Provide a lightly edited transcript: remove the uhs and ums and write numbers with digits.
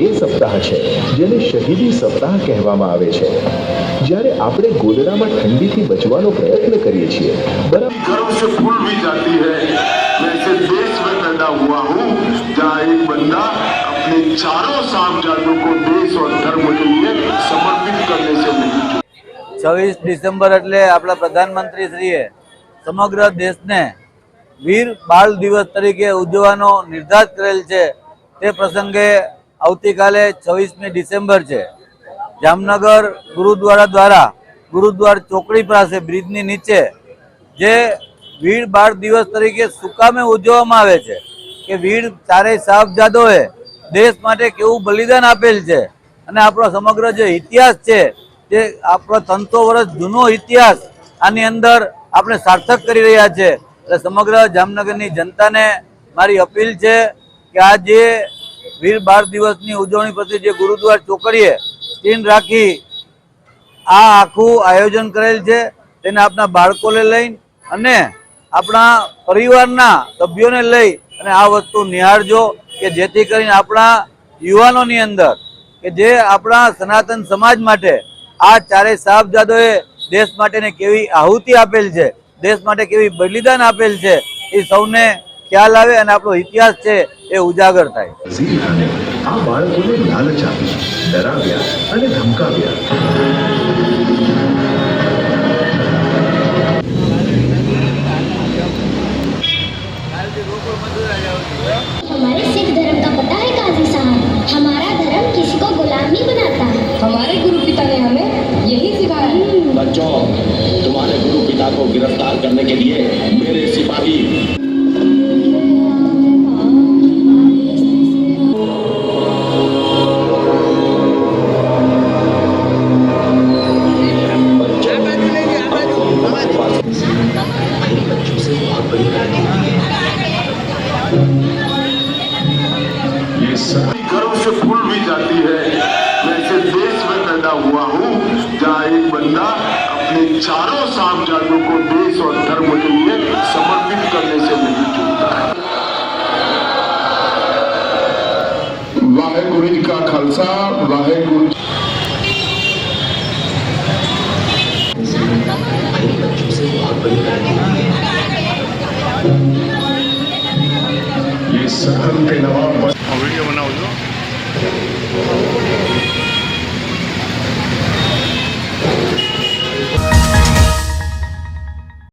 એ સપ્તાહ છે જેને શહીદી સપ્તાહ કહેવામાં આવે છે, જ્યારે આપણે ગોદડામાં ઠંડીથી બચવાનો પ્રયત્ન કરીએ છીએ। गर्व से फूल भी जाती है। मैं ऐसे देश में पैदा हुआ हूँ जहाँ एक बंदा अपने चारों साहबजादों को देश और धर्म के लिए समर्पित करने से नहीं चूका। 26 ડિસેમ્બર એટલે આપણા પ્રધાનમંત્રી શ્રીએ સમગ્ર દેશને વીર બાળ દિવસ તરીકે ઉજવવાનો નિર્ધાર કરેલ છે। તે પ્રસંગે આવતીકાલે 26મી ડિસેમ્બર છે, જામનગર ગુરુદ્વારા દ્વારા ગુરુદ્વાર ચોકડી પાસે બ્રિજની નીચે જે વીર બાળ દિવસ તરીકે શું કામે ઉજવવામાં આવે છે કે વીર ચારેય સાહબજાદોએ દેશ માટે કેવું બલિદાન આપેલ છે અને આપણો સમગ્ર જે ઇતિહાસ છે તે આપણો 300 વર્ષ જૂનો ઇતિહાસ આની અંદર આપણે સાર્થક કરી રહ્યા છે। એટલે સમગ્ર જામનગરની જનતાને મારી અપીલ છે કે આ જે વીર બાળ દિવસની ઉજવણી પ્રત્યે જે ગુરુદ્વાર ચોકડીએ ટીન રાખી આ આખું આયોજન કરેલ છે, તેને આપણા બાળકોને લઈને અને આપણા પરિવારના સભ્યોને લઈ અને આ વસ્તુ નિહાળજો કે જેથી કરીને આપણા યુવાનોની અંદર કે જે આપણા સનાતન સમાજ માટે આ ચારેય સાહબજાદોએ દેશ માટેને કેવી આહુતિ આપેલ છે, દેશ માટે કેવી બલિદાન આપેલ છે, એ સૌને ખ્યાલ આવે અને આપણો ઇતિહાસ છે એ ઉજાગર થાય। આ બાળકોને લાલચ આપી, ડરાવ્યા અને ધમકાવ્યા। हमारे सिख धर्म का पता है काजी साहब, हमारा धर्म किसी को गुलाम नहीं बनाता। हमारे गुरु पिता ने हमें यही सिखाया है। बच्चों, तुम्हारे गुरु पिता को गिरफ्तार करने के लिए मेरे सिपाही गर्व से फूल भी जाती है। मैं ऐसे देश में पैदा हुआ हूँ जहाँ एक बंदा अपने चारों साहबजादों को देश और धर्म के लिए समर्पित करने से नहीं चूकता है। वाहेगुरु जी का खालसा, वाहेगुरु। ये सरहद के नवाब